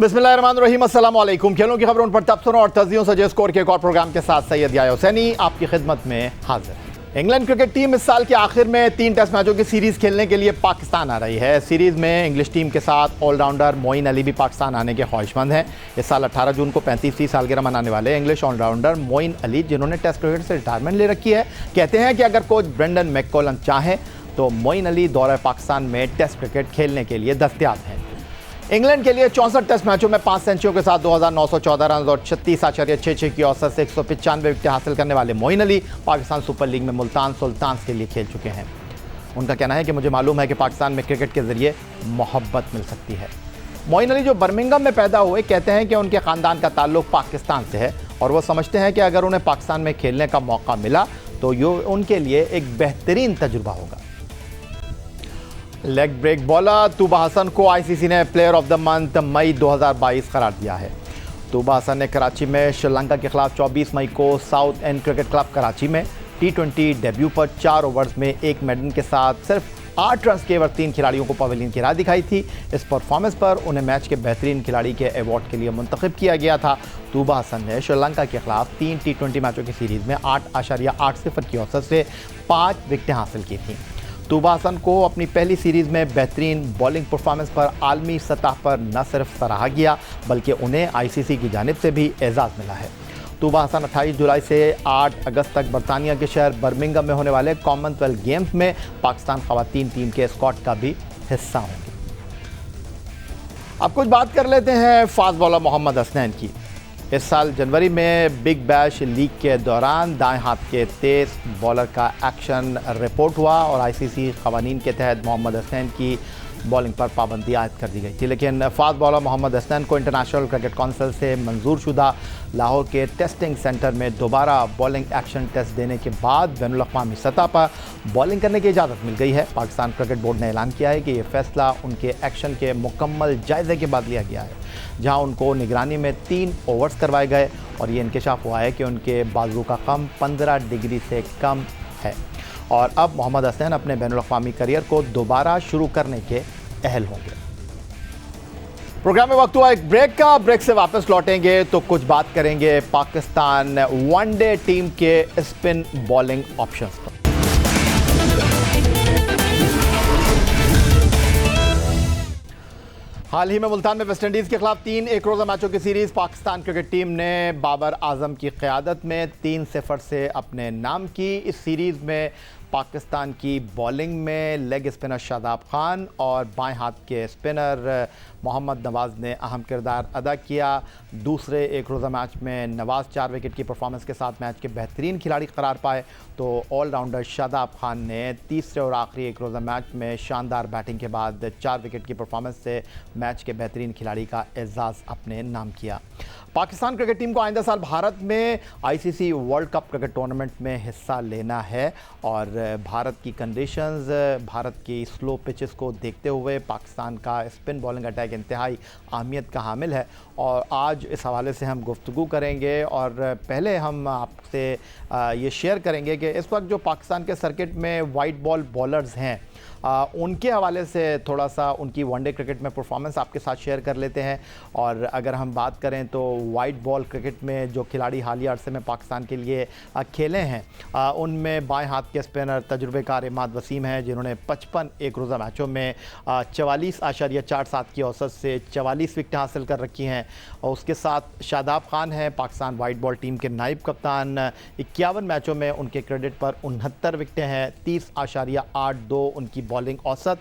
बिस्मिल्लाहिर्रहमानिर्रहीम, अस्सलाम वालेकुम। खेलों की खबरों पर तबसरों और तजियों से स्कोर के एक और प्रोग्राम के साथ सैयद याया हुसैनी आपकी खिदमत में हाजिर है। इंग्लैंड क्रिकेट टीम इस साल के आखिर में 3 टेस्ट मैचों की सीरीज खेलने के लिए पाकिस्तान आ रही है। सीरीज में इंग्लिश टीम के साथ ऑलराउंडर मोइन अली भी पाकिस्तान आने के ख्वाहिशमंद हैं। इस साल 18 जून को 35वीं सालगिरह मनाने वाले इंग्लिश ऑलराउंडर मोइन अली, जिन्होंने टेस्ट क्रिकेट से रिटायरमेंट ले रखी है, कहते हैं कि अगर कोच ब्रेंडन मैककलम चाहें तो मोइन अली दौरे पाकिस्तान में टेस्ट क्रिकेट खेलने के लिए दस्तयाब हैं। इंग्लैंड के लिए 64 टेस्ट मैचों में 5 सेंचुरियों के साथ 2914 रन और 36.66 की औसत से 195 विकेटें हासिल करने वाले मोइन अली पाकिस्तान सुपर लीग में मुल्तान सुल्तान्स के लिए खेल चुके हैं। उनका कहना है कि मुझे मालूम है कि पाकिस्तान में क्रिकेट के जरिए मोहब्बत मिल सकती है। मोइन अली, जो बर्मिंघम में पैदा हुए, कहते हैं कि उनके ख़ानदान का ताल्लुक पाकिस्तान से है और वो समझते हैं कि अगर उन्हें पाकिस्तान में खेलने का मौका मिला तो ये उनके लिए एक बेहतरीन तजुर्बा होगा। Leg break bowler Tuba Hassan को आईसीसी ने प्लेयर ऑफ द मंथ मई 2022 करार दिया है। तूबा हसन ने कराची में श्रीलंका के खिलाफ 24 मई को south and cricket club Karachi में T20 डेब्यू पर 4 ओवर्स में 1 मेडन के साथ सिर्फ 8 रन केवल 3 खिलाड़ियों को पवेलियन की राह दिखाई थी। इस परफॉर्मेंस पर उन्हें मैच के बेहतरीन खिलाड़ी के अवार्ड के लिए मुंतखब किया गया था। तूबा हसन ने श्रीलंका के खिलाफ 3 T20 मैचों की सीरीज में 8.80 की औसत से 5 विकेटें हासिल की थीं। तूबा हसन को अपनी पहली सीरीज में बेहतरीन बॉलिंग परफॉर्मेंस पर आलमी सतह पर न सिर्फ सराहा गया बल्कि उन्हें आईसीसी की जानिब से भी एजाज़ मिला है। तूबा हसन 28 जुलाई से 8 अगस्त तक बरतानिया के शहर बर्मिंघम में होने वाले कॉमनवेल्थ गेम्स में पाकिस्तान ख़वातीन टीम के स्क्वाड का भी हिस्सा होंगे। अब कुछ बात कर लेते हैं फास्ट बॉलर मोहम्मद हसनैन की। इस साल जनवरी में बिग बैश लीग के दौरान दाएं हाथ के तेज बॉलर का एक्शन रिपोर्ट हुआ और आईसीसी कवानीन के तहत मोहम्मद हसनैन की बॉलिंग पर पाबंदी आयद कर दी गई थी। लेकिन फास्ट बॉलर मोहम्मद हसनैन को इंटरनेशनल क्रिकेट काउंसिल से मंजूर शुदा लाहौर के टेस्टिंग सेंटर में दोबारा बॉलिंग एक्शन टेस्ट देने के बाद बैनुल-अक़वामी सतह पर बॉलिंग करने की इजाज़त मिल गई है। पाकिस्तान क्रिकेट बोर्ड ने ऐलान किया है कि यह फैसला उनके एक्शन के मुकम्मल जायजे के बाद लिया गया है, जहां उनको निगरानी में 3 ओवर्स करवाए गए और ये इंकशाफ हुआ है कि उनके बाजू का कम 15 डिग्री से कम है और अब मोहम्मद हसनैन अपने बैनुल-अक़वामी करियर को दोबारा शुरू करने के अहल होंगे। प्रोग्राम में वक्त हुआ एक ब्रेक का। ब्रेक से वापस लौटेंगे तो कुछ बात करेंगे पाकिस्तान वनडे टीम के स्पिन बॉलिंग ऑप्शंस पर। हाल ही में मुल्तान में वेस्टइंडीज़ के खिलाफ 3 एक रोज़ा मैचों की सीरीज़ पाकिस्तान क्रिकेट टीम ने बाबर आजम की क़यादत में 3-0 से अपने नाम की। इस सीरीज़ में पाकिस्तान की बॉलिंग में लेग स्पिनर शादाब खान और बाएं हाथ के स्पिनर मोहम्मद नवाज़ ने अहम किरदार अदा किया। दूसरे एक रोज़ा मैच में नवाज़ 4 विकेट की परफॉर्मेंस के साथ मैच के बेहतरीन खिलाड़ी करार पाए तो ऑलराउंडर शादाब खान ने तीसरे और आखिरी एक रोज़ा मैच में शानदार बैटिंग के बाद 4 विकेट की परफॉर्मेंस से मैच के बेहतरीन खिलाड़ी का एजाज़ अपने नाम किया। पाकिस्तान क्रिकेट टीम को आइंदा साल भारत में ICC world cup cricket tournament में हिस्सा लेना है और भारत की कंडीशंस, भारत की स्लो पिचेस को देखते हुए पाकिस्तान का स्पिन बॉलिंग अटैक इंतहाई अहमियत का हामिल है और आज इस हवाले से हम गुफ्तगू करेंगे। और पहले हम आपसे ये शेयर करेंगे कि इस वक्त जो पाकिस्तान के सर्किट में वाइट बॉल बॉलर्स हैं उनके हवाले से थोड़ा सा उनकी वनडे क्रिकेट में परफॉर्मेंस आपके साथ शेयर कर लेते हैं। और अगर हम बात करें तो वाइट बॉल क्रिकेट में जो खिलाड़ी हालिया अरसे में पाकिस्तान के लिए खेले हैं उनमें बाएं हाथ के स्पिनर तजुर्बेकार इमाद वसीम हैं, जिन्होंने 55 एक रोज़ा मैचों में 44.47 की औसत से 44 विकेटें हासिल कर रखी हैं। और उसके साथ शादाब खान हैं, पाकिस्तान वाइट बॉल टीम के नायब कप्तान। 51 मैचों में उनके क्रेडिट पर 69 विकेटें हैं, 30.82 उनकी बॉलिंग औसत।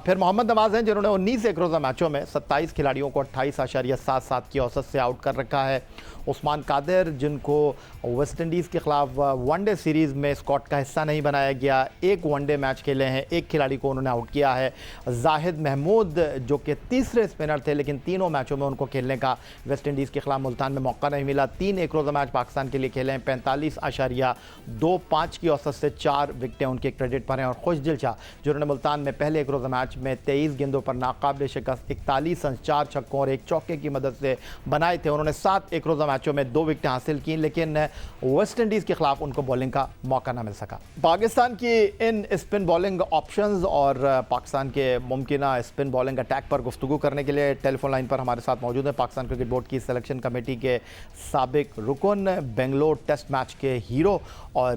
फिर मोहम्मद नवाज़ हैं, जिन्होंने 19 एक रोज़ा मैचों में 27 खिलाड़ियों को 28.77 की औसत से आउट कर रखा है। उस्मान कादिर, जिनको वेस्टइंडीज़ के ख़िलाफ़ वनडे सीरीज़ में स्क्वाड का हिस्सा नहीं बनाया गया, एक वनडे मैच खेले हैं, एक खिलाड़ी को उन्होंने आउट किया है। जाहिद महमूद, जो कि तीसरे स्पिनर थे लेकिन तीनों मैचों में उनको खेलने का वेस्टइंडीज़ के खिलाफ मुल्तान में मौका नहीं मिला, 3 एक रोज़ा मैच पाकिस्तान के लिए खेले हैं, 45.25 की औसत से 4 विकेटें उनके क्रेडिट पर हैं। और खुशदिल शाह, जिन्होंने मुल्तान में पहले एक रोज़ा मैच में 23 गेंदों पर नाकाबिल शिकस्त 41 रन 4 छक्कों और 1 चौके की मदद से बनाए थे, उन्होंने 7 एक रोज़ा मैचों में 2 विकेटें हासिल की, लेकिन वेस्ट इंडीज़ के खिलाफ उनको बॉलिंग का मौका ना मिल सका। पाकिस्तान की इन स्पिन बॉलिंग ऑप्शंस और पाकिस्तान के मुमकिना स्पिन बॉलिंग अटैक पर गुफ्तगू करने के लिए टेलीफोन लाइन पर हमारे साथ मौजूद है पाकिस्तान क्रिकेट बोर्ड की सिलेक्शन कमेटी के साबिक रुकन, बेंगलोर टेस्ट मैच के हीरो और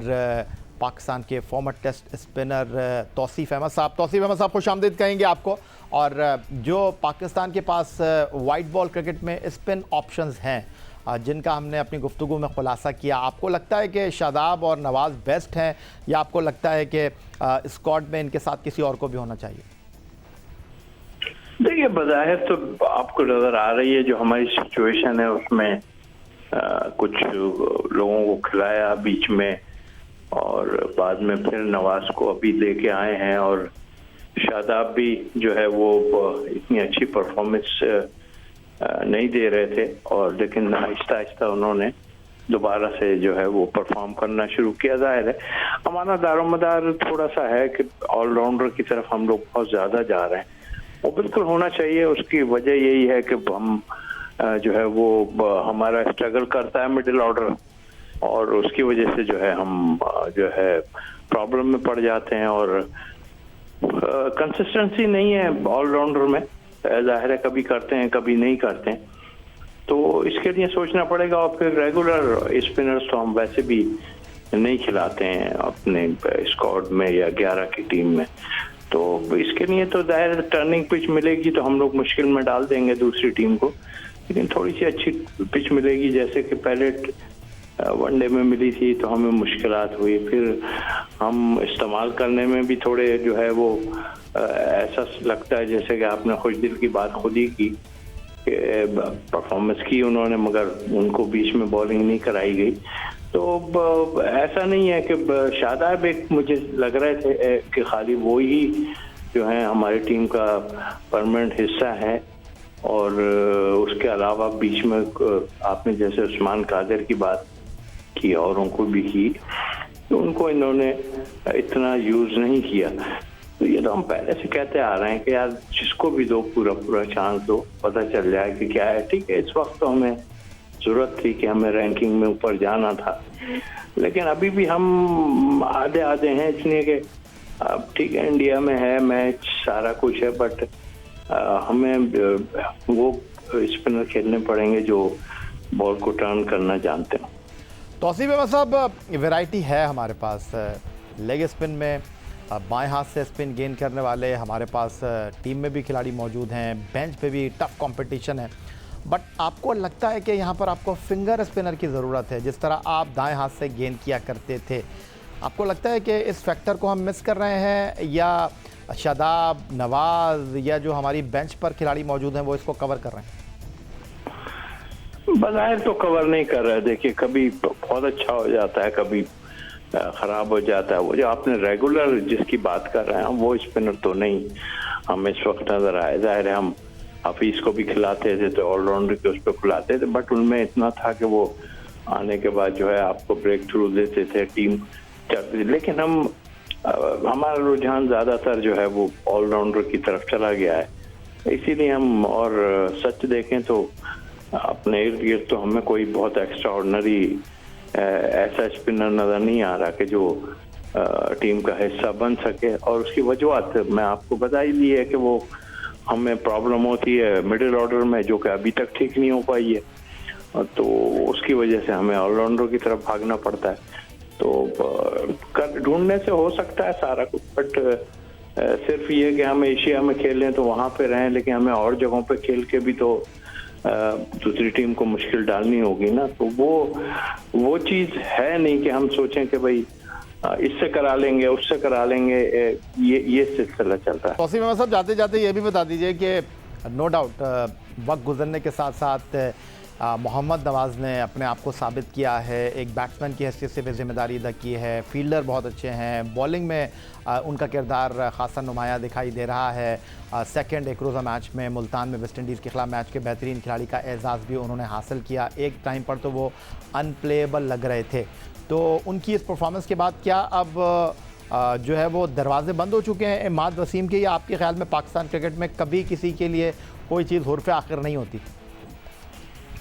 पाकिस्तान के former test spinner Tauseef Ahmed साहब। तौसीफ अहमद साहब, खुश आमदीद कहेंगे आपको। और जो पाकिस्तान के पास वाइट बॉल क्रिकेट में स्पिन ऑप्शंस हैं जिनका हमने अपनी गुफ्तगू में खुलासा किया, आपको लगता है कि शादाब और नवाज़ बेस्ट हैं या आपको लगता है कि स्क्वाड में इनके साथ किसी और को भी होना चाहिए? देखिए, बज़ाहिर तो आपको नज़र आ रही है जो हमारी सिचुएशन है उसमें कुछ लोगों को खिलाया बीच में और बाद में फिर नवाज को अभी लेके आए हैं और शादाब भी जो है वो इतनी अच्छी परफॉर्मेंस नहीं दे रहे थे और लेकिन आहिस्ता आहिस्ता उन्होंने दोबारा से जो है वो परफॉर्म करना शुरू किया। जाहिर है हमारा दारोमदार थोड़ा सा है कि ऑलराउंडर की तरफ हम लोग बहुत ज़्यादा जा रहे हैं, वो बिल्कुल होना चाहिए। उसकी वजह यही है कि हम जो है वो हमारा स्ट्रगल करता है मिडिल ऑर्डर और उसकी वजह से जो है हम जो है प्रॉब्लम में पड़ जाते हैं और कंसिस्टेंसी नहीं है ऑलराउंडर में। जाहिर है कभी करते हैं कभी नहीं करते हैं, तो इसके लिए सोचना पड़ेगा। और फिर रेगुलर स्पिनर्स तो हम वैसे भी नहीं खिलाते हैं अपने स्क्वाड में या 11 की टीम में, तो इसके लिए तो जाहिर टर्निंग पिच मिलेगी तो हम लोग मुश्किल में डाल देंगे दूसरी टीम को, लेकिन थोड़ी सी अच्छी पिच मिलेगी जैसे कि पहले वनडे में मिली थी तो हमें मुश्किलात हुई, फिर हम इस्तेमाल करने में भी थोड़े जो है वो ऐसा लगता है जैसे कि आपने खुश दिल की बात खुद ही की, परफॉर्मेंस की उन्होंने मगर उनको बीच में बॉलिंग नहीं कराई गई। तो ऐसा नहीं है कि शादाब एक मुझे लग रहे थे कि खाली वो ही जो है हमारी टीम का परमानेंट हिस्सा है और उसके अलावा बीच में आपने जैसे उस्मान कादिर की बात की औरों को भी की, तो उनको इन्होंने इतना यूज नहीं किया। तो ये तो हम पहले से कहते आ रहे हैं कि यार जिसको भी दो पूरा पूरा चांस दो, पता चल जाए कि क्या है। ठीक है, इस वक्त तो हमें जरूरत थी कि हमें रैंकिंग में ऊपर जाना था, लेकिन अभी भी हम आधे आधे हैं, इसलिए कि अब ठीक है इंडिया में है मैच सारा कुछ है, बट हमें वो स्पिनर खेलने पड़ेंगे जो बॉल को टर्न करना जानते हैं। तौसीफ अहमद साहब, वैरायटी है हमारे पास लेग स्पिन में, बाएं हाथ से स्पिन गेन करने वाले हमारे पास टीम में भी खिलाड़ी मौजूद हैं, बेंच पे भी टफ कंपटीशन है, बट आपको लगता है कि यहाँ पर आपको फिंगर स्पिनर की ज़रूरत है? जिस तरह आप दाएं हाथ से गेन किया करते थे, आपको लगता है कि इस फैक्टर को हम मिस कर रहे हैं या शादाब, नवाज या जो हमारी बेंच पर खिलाड़ी मौजूद हैं वो इसको कवर कर रहे हैं? बज़ाहिर तो कवर नहीं कर रहा है। देखिए, कभी बहुत अच्छा हो जाता है, कभी खराब हो जाता है। वो जो आपने रेगुलर जिसकी बात कर रहे हैं वो स्पिनर तो नहीं हमें इस वक्त नजर आए। जाहिर है हम हफीज को भी खिलाते थे तो ऑलराउंडर के उस पर खिलाते थे, बट उनमें इतना था कि वो आने के बाद जो है आपको ब्रेक थ्रू देते थे, टीम चलती थी। लेकिन हमारा रुझान ज़्यादातर जो है वो ऑलराउंडर की तरफ चला गया है, इसीलिए हम और सच देखें तो अपने इर्द गिर्द तो हमें कोई बहुत एक्स्ट्रा ऑर्डिनरी ऐसा स्पिनर नज़र नहीं आ रहा कि जो टीम का हिस्सा बन सके। और उसकी वजूहत मैं आपको बता ही दी है कि वो हमें प्रॉब्लम होती है मिडिल ऑर्डर में जो कि अभी तक ठीक नहीं हो पाई है, तो उसकी वजह से हमें ऑलराउंडर की तरफ भागना पड़ता है। तो ढूंढने से हो सकता है सारा कुछ, बट सिर्फ ये कि हम एशिया में खेलें तो वहाँ पे रहें, लेकिन हमें और जगहों पे खेल के भी तो दूसरी टीम को मुश्किल डालनी होगी ना। तो वो चीज़ है नहीं कि हम सोचें कि भाई इससे करा लेंगे उससे करा लेंगे, ये सिलसिला चलता है। तौसीफ अहमद साहब, जाते जाते ये भी बता दीजिए कि नो डाउट वक्त गुजरने के साथ साथ मोहम्मद नवाज़ ने अपने आप को साबित किया है, एक बैट्समैन की हैसियत से भी जिम्मेदारी अदा की है, फील्डर बहुत अच्छे हैं, बॉलिंग में उनका किरदार खासा नुमाया दिखाई दे रहा है। सेकंड एक रोज़ा मैच में मुल्तान में वेस्ट इंडीज़ के खिलाफ मैच के बेहतरीन खिलाड़ी का एजाज़ भी उन्होंने हासिल किया। एक टाइम पर तो वो अनप्लेएबल लग रहे थे, तो उनकी इस परफॉर्मेंस के बाद क्या अब जो है वो दरवाजे बंद हो चुके हैं इमाद वसीम के, या आपके ख्याल में पाकिस्तान क्रिकेट में कभी किसी के लिए कोई चीज़ हुर्फ़े आखिर नहीं होती?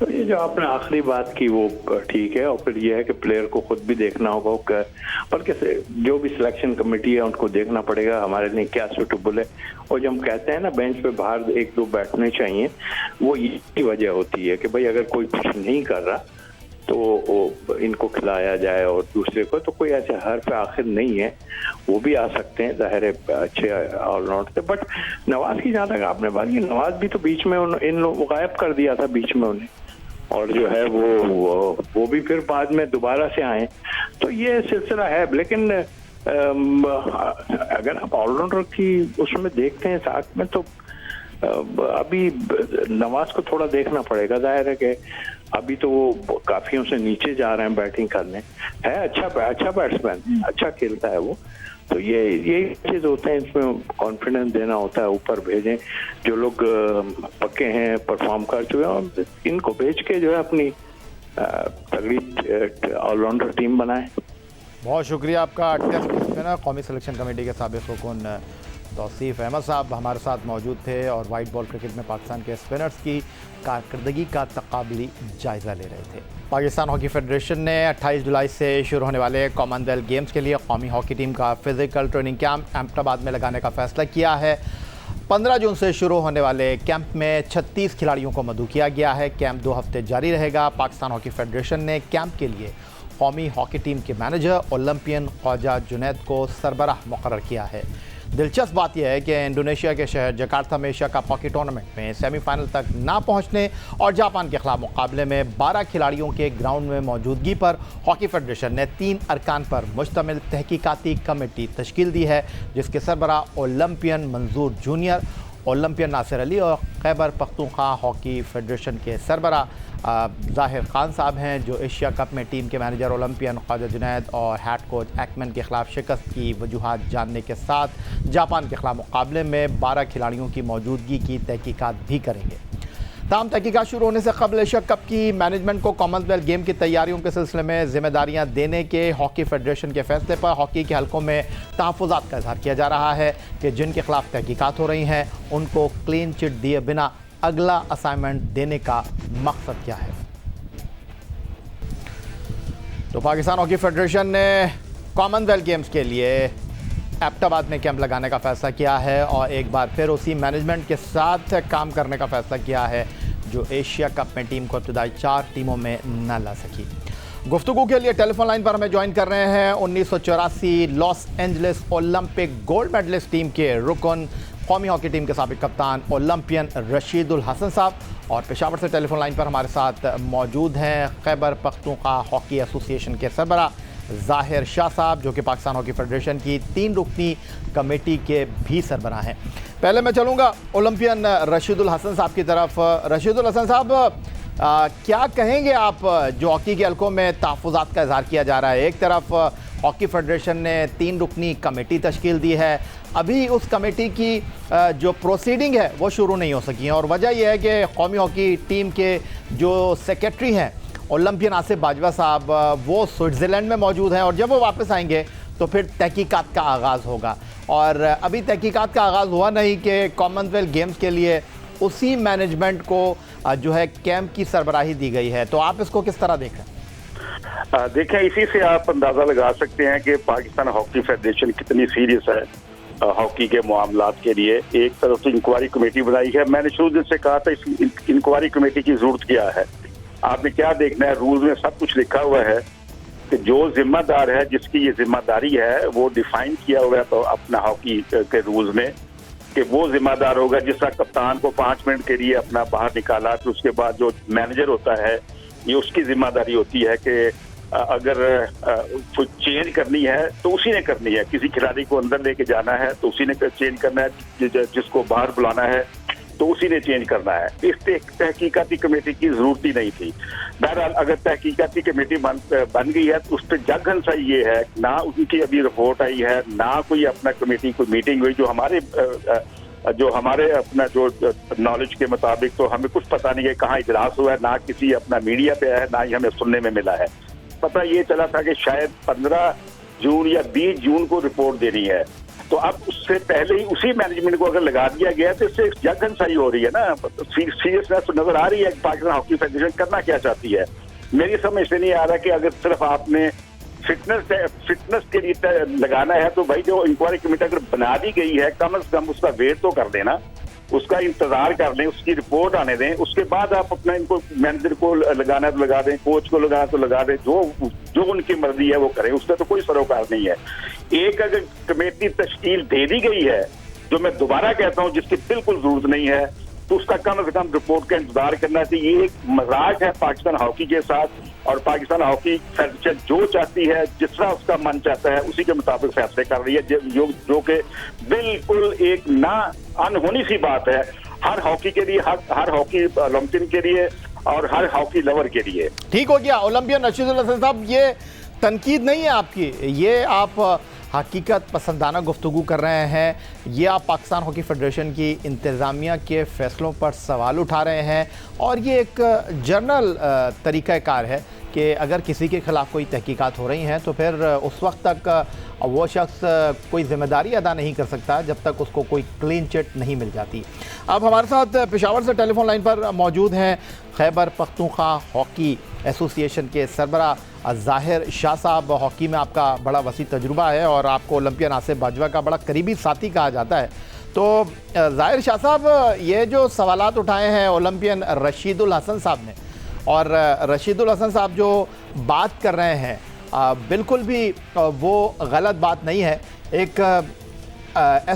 तो ये जो आपने आखिरी बात की वो ठीक है, और फिर ये है कि प्लेयर को खुद भी देखना होगा, बल्कि जो भी सिलेक्शन कमेटी है उनको देखना पड़ेगा हमारे लिए क्या सूटेबल है। और जब हम कहते हैं ना बेंच पे बाहर एक दो बैठने चाहिए, वो यही वजह होती है कि भाई अगर कोई कुछ नहीं कर रहा तो इनको खिलाया जाए, और दूसरे को तो कोई ऐसे हर पे आखिर नहीं है, वो भी आ सकते हैं, जाहिर है अच्छे ऑलराउंडर थे। बट नवाज की जहाँ तक आपने बात की, नवाज भी तो बीच में इन लोग गायब कर दिया था बीच में उन्हें, और जो है वो भी फिर बाद में दोबारा से आए। तो ये सिलसिला है। लेकिन अगर आप ऑलराउंडर की उसमें देखते हैं साथ में, तो अभी नवाज को थोड़ा देखना पड़ेगा। जाहिर है कि अभी तो वो काफियों से नीचे जा रहे हैं बैटिंग करने, है अच्छा बैट्समैन, अच्छा खेलता है वो। तो यही चीज होते हैं, इसमें कॉन्फिडेंस देना होता है, ऊपर भेजें जो लोग पक्के हैं, परफॉर्म कर चुके हैं, और इनको भेज के जो है अपनी तगड़ी ऑलराउंडर टीम बनाएं। बहुत शुक्रिया आपका। टेस्ट स्पिनर कौमी सिलेक्शन कमेटी के साबिक़ रुकन तौसीफ अहमद साहब हमारे साथ मौजूद थे और वाइट बॉल क्रिकेट में पाकिस्तान के स्पिनर्स की कारकर्दगी का तकाबली जायज़ा ले रहे थे। पाकिस्तान हॉकी फेडरेशन ने 28 जुलाई से शुरू होने वाले कॉमनवेल्थ गेम्स के लिए कौमी हॉकी टीम का फिजिकल ट्रेनिंग कैंप अहमदाबाद में लगाने का फैसला किया है। 15 जून से शुरू होने वाले कैंप में 36 खिलाड़ियों को मदऊ किया गया है। कैंप 2 हफ्ते जारी रहेगा। पाकिस्तान हॉकी फेडरेशन ने कैंप के लिए कौमी हॉकी टीम के मैनेजर ओलंपियन ख्वाजा जुनैद को सरबराह मुकर्रर किया है। दिलचस्प बात यह है कि इंडोनेशिया के शहर जकार्ता में एशिया कप हॉकी टूर्नामेंट में सेमीफाइनल तक ना पहुंचने और जापान के खिलाफ मुकाबले में 12 खिलाड़ियों के ग्राउंड में मौजूदगी पर हॉकी फेडरेशन ने 3 अरकान पर मुश्तमिल तहकीकाती कमेटी तश्कील दी है, जिसके सरबराह ओलंपियन मंजूर जूनियर, ओलंपियन नासिर अली और खैबर पख्तूनख्वा हॉकी फेडरेशन के सरबराह ज़ाहिर खान साहब हैं, जो एशिया कप में टीम के मैनेजर ओलंपियन ख्वाजा जुनैद और हेड कोच एक्मन के खिलाफ शिकस्त की वजूहात जानने के साथ जापान के खिलाफ मुकाबले में 12 खिलाड़ियों की मौजूदगी की तहकीकात भी करेंगे। तमाम तहकीकात शुरू होने से कबल एशिया कप की मैनेजमेंट को कॉमनवेल्थ गेम की तैयारियों के सिलसिले में जिम्मेदारियां देने के हॉकी फेडरेशन के फैसले पर हॉकी के हलकों में तहफ़्फ़ुज़ात का इज़हार किया जा रहा है कि जिनके खिलाफ तहकीकात हो रही हैं उनको क्लीन चिट दिए बिना अगला असाइनमेंट देने का मकसद क्या है। तो पाकिस्तान हॉकी फेडरेशन ने कॉमनवेल्थ गेम्स के लिए अहमदाबाद में कैंप लगाने का फैसला किया है और एक बार फिर उसी मैनेजमेंट के साथ काम करने का फैसला किया है जो एशिया कप में टीम को इब्तदाई 4 टीमों में न ला सकी। गुफ्तगू के लिए टेलीफोन लाइन पर हमें ज्वाइन कर रहे हैं 1984 Los Angeles Olympic gold medallist team के रुकन कौमी हॉकी टीम के साबिक़ कप्तान ओलंपियन रशीदुल हसन साहब, और पेशावर से टेलीफोन लाइन पर हमारे साथ मौजूद हैं खैबर पख्तूनख्वा हॉकी एसोसिएशन के सरबराह ज़ाहिर शाह साहब, जो कि पाकिस्तान हॉकी फेडरेशन की 3 रुकनी कमेटी के भी सरबराह हैं। पहले मैं चलूँगा ओलंपियन रशीदुल हसन साहब की तरफ। रशीदुल हसन साहब, क्या कहेंगे आप जो हॉकी के हलकों में तहफ़्फ़ुज़ात का इज़हार किया जा रहा है? एक तरफ हॉकी फेडरेशन ने 3 रुकनी कमेटी तश्कील दी है, अभी उस कमेटी की जो प्रोसीडिंग है वो शुरू नहीं हो सकी है, और वजह यह है कि कौमी हॉकी टीम के जो सेक्रेटरी हैं ओलंपियन आसिफ बाजवा साहब, वो स्विट्ज़रलैंड में मौजूद हैं और जब वो वापस आएंगे तो फिर तहकीकात का आगाज़ होगा, और अभी तहकीकात का आगाज़ हुआ नहीं कि कॉमनवेल्थ गेम्स के लिए उसी मैनेजमेंट को जो है कैंप की सरबराही दी गई है। तो आप इसको किस तरह देखें? देखें, इसी से आप अंदाज़ा लगा सकते हैं कि पाकिस्तान हॉकी फेडरेशन कितनी सीरियस है हॉकी के मामलात के लिए। एक तरफ तो इंक्वायरी कमेटी बनाई है, मैंने शुरू दिन से कहा था इस इंक्वायरी कमेटी की जरूरत क्या है। आपने क्या देखना है, रूल में सब कुछ लिखा हुआ है कि जो जिम्मेदार है, जिसकी ये जिम्मेदारी है, वो डिफाइन किया हुआ है तो अपना हॉकी के रूल्स में कि वो जिम्मेदार होगा। जिस तरह कप्तान को 5 मिनट के लिए अपना बाहर निकाला, तो उसके बाद जो मैनेजर होता है ये उसकी जिम्मेदारी होती है कि अगर कुछ चेंज करनी है तो उसी ने करनी है। किसी खिलाड़ी को अंदर लेके जाना है तो उसी ने चेंज करना है, जिसको बाहर बुलाना है तो उसी ने चेंज करना है। इस तहकीकाती कमेटी की जरूरत ही नहीं थी। बहरहाल अगर तहकीकाती कमेटी बन गई है तो उस पर जगन सा ये है, ना उनकी अभी रिपोर्ट आई है, ना कोई अपना कमेटी कोई मीटिंग हुई। जो हमारे अपना जो नॉलेज के मुताबिक तो हमें कुछ पता नहीं है कहाँ इजलास हुआ है, ना किसी अपना मीडिया पे है, ना ही हमें सुनने में मिला है। पता ये चला था कि शायद 15 जून या 20 जून को रिपोर्ट देनी है, तो अब उससे पहले ही उसी मैनेजमेंट को अगर लगा दिया गया तो इससे जगहंसाई हो रही है ना, सीरियसनेस तो नजर आ रही है कि पाकिस्तान हॉकी फेडरेशन करना क्या चाहती है। मेरी समझ से नहीं आ रहा कि अगर सिर्फ आपने फिटनेस के लिए लगाना है तो भाई जो इंक्वायरी कमेटी अगर बना दी गई है कम से कम उसका वेट तो कर देना, उसका इंतजार कर लें, उसकी रिपोर्ट आने दें, उसके बाद आप अपना इनको मैनेजर को लगाना है तो लगा दें, कोच को लगाना तो लगा दें, जो उनकी मर्जी है वो करें, उसका तो कोई सरोकार नहीं है। एक अगर कमेटी तश्कील दे दी गई है, जो मैं दोबारा कहता हूं जिसकी बिल्कुल जरूरत नहीं है, तो उसका कम से कम रिपोर्ट का इंतजार करना चाहिए। ये एक मजाक है पाकिस्तान हॉकी के साथ, और पाकिस्तान हॉकी फेडरेशन जो चाहती है, जिस तरह उसका मन चाहता है उसी के मुताबिक फैसले कर रही है, जो कि बिल्कुल एक ना अनहोनी सी बात है हर हॉकी के लिए, हर हॉकी ओलंपियन के लिए और हर हॉकी लवर के लिए। ठीक हो गया ओलंपियन रशीदुल हसन साहब, ये तनकीद नहीं है आपकी, ये आप हकीकत पसंदाना गुफ्तगू कर रहे हैं, ये आप पाकिस्तान हॉकी फेडरेशन की इंतज़ामिया के फ़ैसलों पर सवाल उठा रहे हैं, और ये एक जनरल तरीक़ाकार है कि अगर किसी के ख़िलाफ़ कोई तहकीकात हो रही हैं तो फिर उस वक्त तक वो शख्स कोई ज़िम्मेदारी अदा नहीं कर सकता जब तक उसको कोई क्लीन चिट नहीं मिल जाती। अब हमारे साथ पेशावर से टेलीफोन लाइन पर मौजूद हैं खैबर पख्तूनख्वा हॉकी एसोसिएशन के सरबरा ज़ाहिर शाह साहब। हॉकी में आपका बड़ा वसी तजुर्बा है और आपको ओलंपियन आसिफ बाजवा का बड़ा करीबी साथी कहा जाता है। तो ज़ाहिर शाह साहब, ये जो सवालात उठाए हैं ओलंपियन रशीदुल हसन साहब ने, और रशीदुल हसन साहब जो बात कर रहे हैं बिल्कुल भी वो गलत बात नहीं है। एक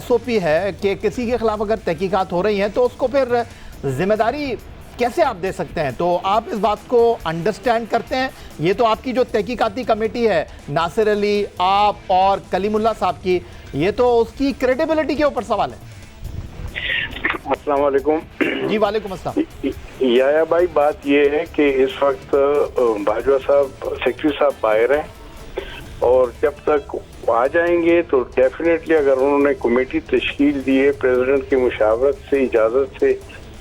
SOP है कि किसी के ख़िलाफ़ अगर तहकीकात हो रही हैं तो उसको फिर ज़िम्मेदारी कैसे आप दे सकते हैं, तो आप इस बात को अंडरस्टैंड करते हैं। ये तो आपकी जो तहकीकाती कमेटी है, नासिर अली, आप और कलीमुल्लाह साहब की, ये तो उसकी क्रेडिबिलिटी के ऊपर सवाल है। अस्सलाम वालेकुम। जी वालेकुम अस्सलाम। याया भाई, बात ये है कि इस वक्त बाजवा साहब सेक्रेटरी साहब बाहर हैं, और जब तक आ जाएंगे तो डेफिनेटली अगर उन्होंने कमेटी तश्कील दी है प्रेसिडेंट की मुशावरत से, इजाज़त से,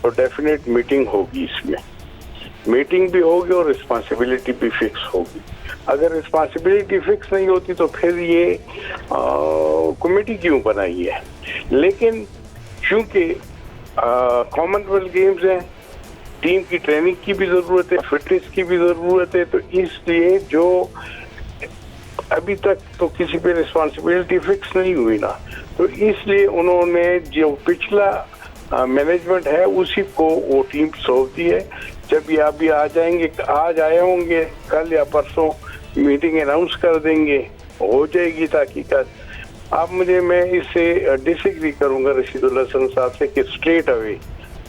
तो डेफिनेट मीटिंग होगी, इसमें मीटिंग भी होगी और रिस्पांसिबिलिटी भी फिक्स होगी। अगर रिस्पांसिबिलिटी फिक्स नहीं होती तो फिर ये कमेटी क्यों बनाई है। लेकिन चूंकि कॉमनवेल्थ गेम्स हैं, टीम की ट्रेनिंग की भी ज़रूरत है, फिटनेस की भी ज़रूरत है, तो इसलिए जो अभी तक तो किसी पे रिस्पांसिबिलिटी फिक्स नहीं हुई ना, तो इसलिए उन्होंने जो पिछला मैनेजमेंट है उसी को वो टीम सौंप दी है। जब ये अभी आ जाएंगे, आज आए होंगे, कल या परसों मीटिंग अनाउंस कर देंगे, हो जाएगी तहकीकात। आप मैं इससे डिसएग्री करूंगा रशीदुल हसन साहब से कि स्ट्रेट अवे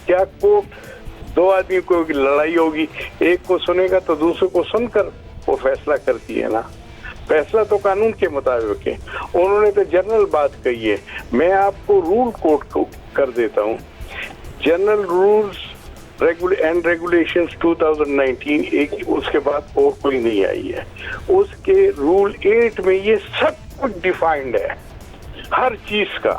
क्या कोर्ट दो आदमी को लड़ाई होगी, एक को सुनेगा तो दूसरे को सुनकर वो फैसला करती है ना। फैसला तो कानून के मुताबिक है। उन्होंने तो जनरल बात कही है। मैं आपको रूल कोड को कर देता हूँ, जनरल रूल्स एंड रेगुलेशंस 2019, एक उसके बाद और कोई नहीं आई है। उसके रूल 8 में ये सब कुछ डिफाइंड है हर चीज का,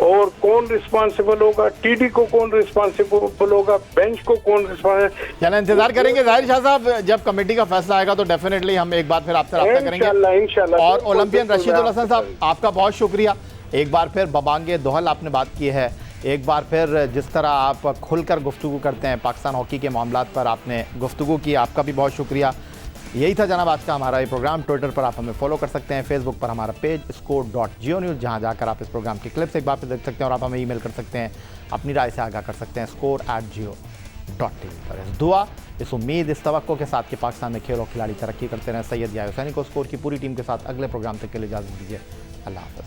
और कौन रिस्पांसिबल होगा, टीडी को कौन रिस्पांसिबल होगा, बेंच को कौन रिस्पांसिबल। चलो इंतजार करेंगे ज़ाहिर शाह साहब, जब कमेटी का फैसला आएगा तो डेफिनेटली हम एक बार फिर आपसे रब्ता करेंगे। इंशाल्लाह। और ओलंपियन रशीदुल हसन साहब, आपका बहुत शुक्रिया। एक बार फिर बबांगे दोहल आपने बात की है, एक बार फिर जिस तरह आप खुलकर गुफ्तगू करते हैं पाकिस्तान हॉकी के मामलात पर आपने गुफ्तगू की, आपका भी बहुत शुक्रिया। यही था जनाब आज का हमारा ये प्रोग्राम। ट्विटर पर आप हमें फॉलो कर सकते हैं, फेसबुक पर हमारा पेज score.geo-news, जहां जाकर आप इस प्रोग्राम की क्लिप्स एक बार फिर देख सकते हैं, और आप हमें ईमेल कर सकते हैं, अपनी राय से आगाह कर सकते हैं score@geo.tv पर। इस दुआ, इस उम्मीद, इस तवक्को के साथ कि पाकिस्तान में खेल और खिलाड़ी तरक्की करते रहें। सैयद याहिया हुसैनी को स्कोर की पूरी टीम के साथ अगले प्रोग्राम तक के लिए इजाज़त दीजिए। अल्लाह हाफ़िज़।